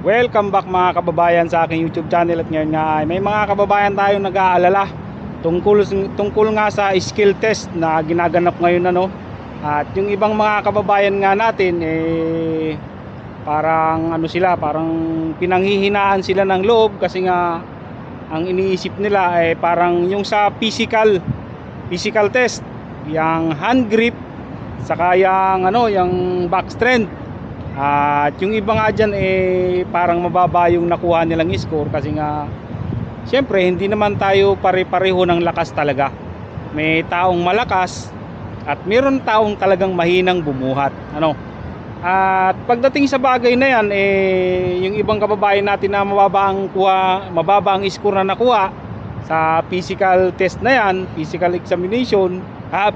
Welcome back mga kababayan sa aking YouTube channel. At ngayon nga ay may mga kababayan tayong nag-aalala tungkol nga sa skill test na ginaganap ngayon At yung ibang mga kababayan nga natin parang parang pinanghihinaan sila ng loob kasi nga ang iniisip nila ay parang yung sa physical test, yung hand grip saka yung back strength. At yung iba nga dyan parang mababa yung nakuha nilang score kasi nga syempre hindi naman tayo pare-pareho ng lakas talaga. May taong malakas at meron taong talagang mahinang bumuhat. At pagdating sa bagay na yan yung ibang kababayan natin na mababa ang score na nakuha sa physical test na yan, physical examination,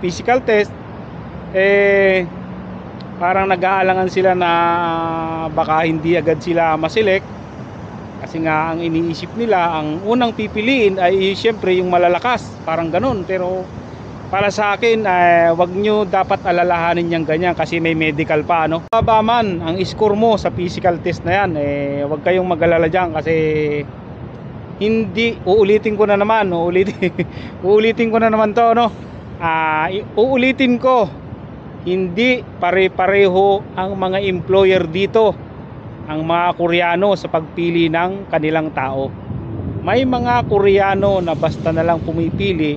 physical test, parang nag-aalangan sila na baka hindi agad sila maselect kasi nga ang iniisip nila, ang unang pipiliin ay syempre yung malalakas, parang ganun. Pero para sa akin wag nyo dapat alalahanin yung ganyan kasi may medical pa. Baba man ang score mo sa physical test na yan, wag kayong mag-alala dyan kasi hindi, uulitin ko na naman to uulitin ko, hindi pare-pareho ang mga employer dito, ang mga Koreano sa pagpili ng kanilang tao. May mga Koreano na basta na lang pumipili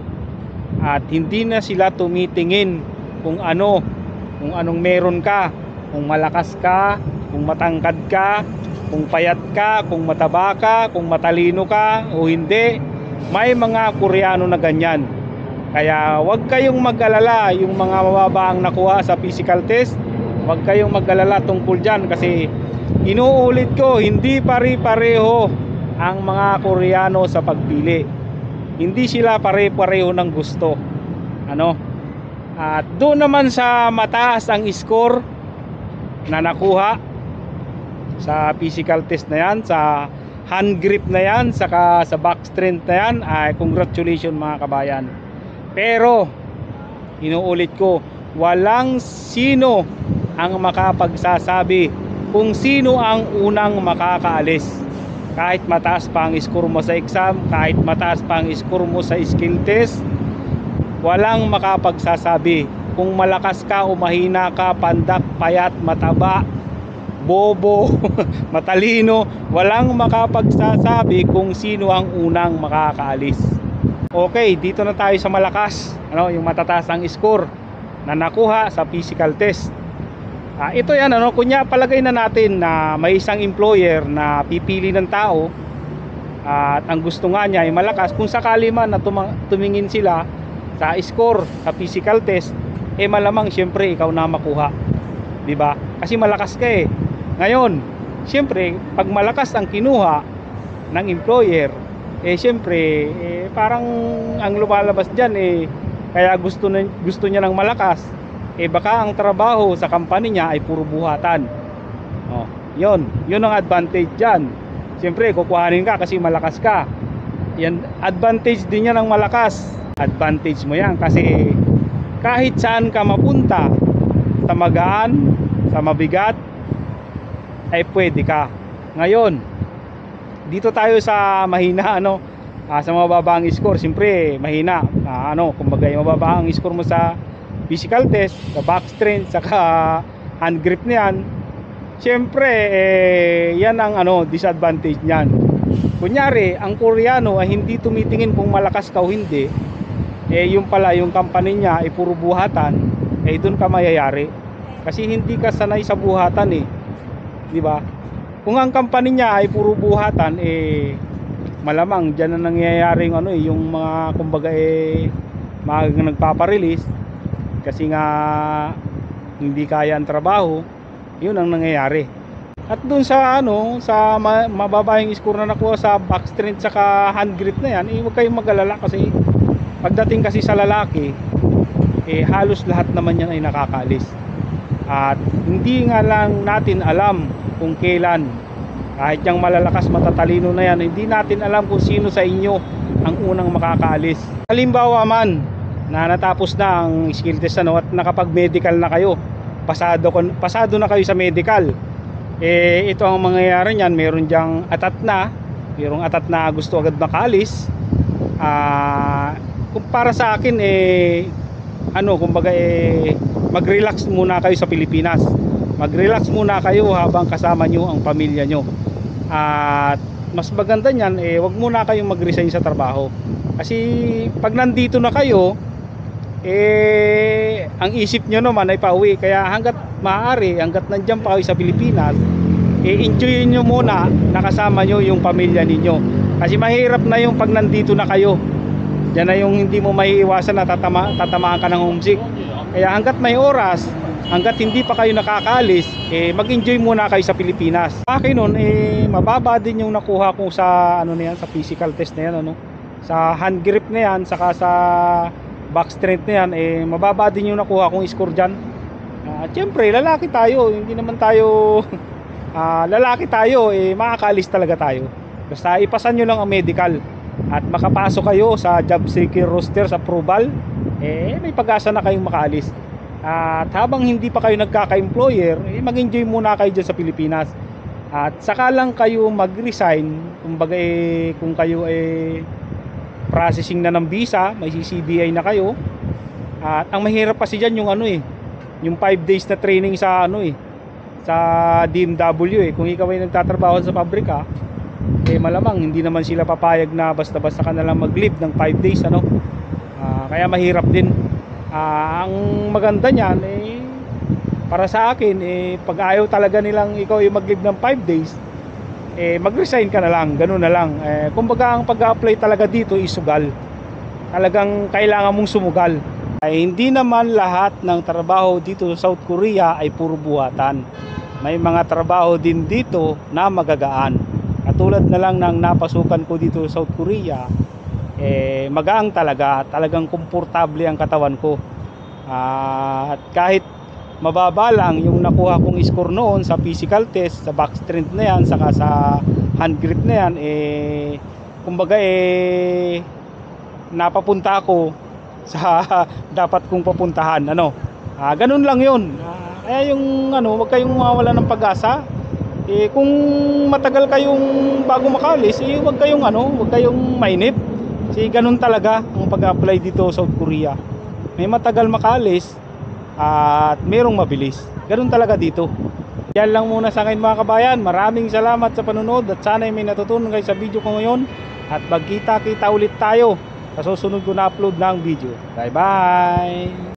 at hindi na sila tumitingin kung anong meron ka, kung malakas ka, kung matangkad ka, kung payat ka, kung mataba ka, kung matalino ka o hindi. May mga Koreano na ganyan. Kaya wag kayong mag-alala yung mga mababa ang nakuha sa physical test. Wag kayong mag-alala tungkol dyan kasi inuulit ko, hindi pare-pareho ang mga Koreano sa pagpili. Hindi sila pare-pareho ng gusto. At doon naman sa mataas ang score na nakuha sa physical test na yan, sa hand grip na yan, saka sa back strength na yan, congratulations mga kabayan. Pero inuulit ko, walang sino ang makapagsasabi kung sino ang unang makakaalis. Kahit mataas pa ang score mo sa exam, kahit mataas pa ang score mo sa skill test, walang makapagsasabi kung malakas ka o mahina ka, pandak, payat, mataba, bobo, matalino. Walang makapagsasabi kung sino ang unang makakaalis. Okay, dito na tayo sa malakas, yung matataas ang score na nakuha sa physical test. Ito yan, kunya palagay na natin na may isang employer na pipili ng tao at ang gusto nga niya ay malakas. Kung sakali man na tumingin sila sa score sa physical test, malamang syempre ikaw na makuha, di ba? Kasi malakas ka Ngayon, syempre pag malakas ang kinuha ng employer, syempre parang ang lumalabas dyan kaya gusto niya ng malakas, baka ang trabaho sa company niya ay puro buhatan. Yun ang advantage dyan. Syempre kukuhanin ka kasi malakas ka. Yan, advantage din yan ng malakas. Advantage mo yan kasi kahit saan ka mapunta, sa magaan, sa mabigat, ay pwede ka. Ngayon dito tayo sa mahina, sa mababa ang score. Siyempre mahina, kumbaga mababa ang score mo sa physical test, sa back strength, saka hand grip niyan. Siyempre yan ang disadvantage niyan. Kunyari ang Koreano ay hindi tumitingin kung malakas ka o hindi, yung pala yung company niya ay puro buhatan, doon ka mayayari kasi hindi ka sanay sa buhatan di ba? Kung ang company niya ay puro buhatan, malamang dyan na nangyayari yung mga kumbaga nagpaparelease kasi nga hindi kaya ang trabaho. Yun ang nangyayari. At dun sa sa mababa yung score na nakuha sa back strength saka hand grip na yan, huwag kayong mag-alala kasi pagdating kasi sa lalaki, halos lahat naman yan ay nakakaalis. At hindi nga lang natin alam kung kailan. Kahit yung malalakas, matatalino na yan, hindi natin alam kung sino sa inyo ang unang makakaalis. Halimbawa man na natapos na ang skill test at nakapag medical na kayo, pasado na kayo sa medical, Ito ang mangyayari niyan, meron diyang atat na, mayroong atat na gusto agad makaalis. Kung para sa akin kumbaga mag-relax muna kayo sa Pilipinas. Mag-relax muna kayo habang kasama nyo ang pamilya nyo. At mas maganda niyan, wag muna kayong mag-resign sa trabaho. Kasi pag nandito na kayo, ang isip nyo naman ay pauwi. Kaya hanggat maaari, hanggat nandiyan pa kayo sa Pilipinas, enjoy nyo muna nakasama nyo yung pamilya ninyo. Kasi mahirap na yung pag nandito na kayo. Yan na yung hindi mo maiiwasan na tatamaan ka ng homesick. Kaya hanggat may oras, hanggat hindi pa kayo nakakaalis, mag-enjoy muna kayo sa Pilipinas. Sa akin nun, mababa din yung nakuha ko sa sa physical test na yan, sa hand grip na yan, saka sa back strength na yan, mababa din yung nakuha kong score dyan. Siyempre, lalaki tayo, hindi naman tayo lalaki tayo, makakaalis talaga tayo. Basta ipasan nyo lang ang medical at makapasok kayo sa job seeker roster sa approval, may pag-asa na kayong makaalis. At habang hindi pa kayo nagkaka-employer, mag-enjoy muna kayo dyan sa Pilipinas. At saka lang kayo mag-resign, kumbaga kung kayo processing na ng visa, may CCBI na kayo. At ang mahirap kasi dyan yung yung 5 days na training sa sa DMW. Kung ikaw ay nagtatrabaho sa pabrika, malamang hindi naman sila papayag na basta-basta ka na lang mag-leave ng 5 days kaya mahirap din. Ang maganda niyan para sa akin pag ayaw talaga nilang ikaw ay mag-leave ng 5 days, mag-resign ka na lang, ganoon na lang. Kumbaga ang pag-apply talaga dito is sugal. Talagang kailangan mong sumugal. Hindi naman lahat ng trabaho dito sa South Korea ay puro buhatan. May mga trabaho din dito na magagaan. Katulad na lang ng napasukan ko dito sa South Korea, magaang talagang komportable ang katawan ko. At kahit mababa lang yung nakuha kong score noon sa physical test, sa back strength na yan, saka sa hand grip na yan, kumbaga napapunta ako sa dapat kong papuntahan. Ganun lang yun. Kaya wag kayong mawawala ng pag-asa. Kung matagal kayong bago makalis, wag kayong mainip. Kasi ganun talaga ang pag-apply dito sa South Korea. May matagal makalis at merong mabilis. Ganun talaga dito. Yan lang muna sa akin mga kabayan. Maraming salamat sa panonood at sana may natutunan kayo sa video ko ngayon. At magkita-kita ulit tayo sa susunod ko na upload ng video. Bye bye!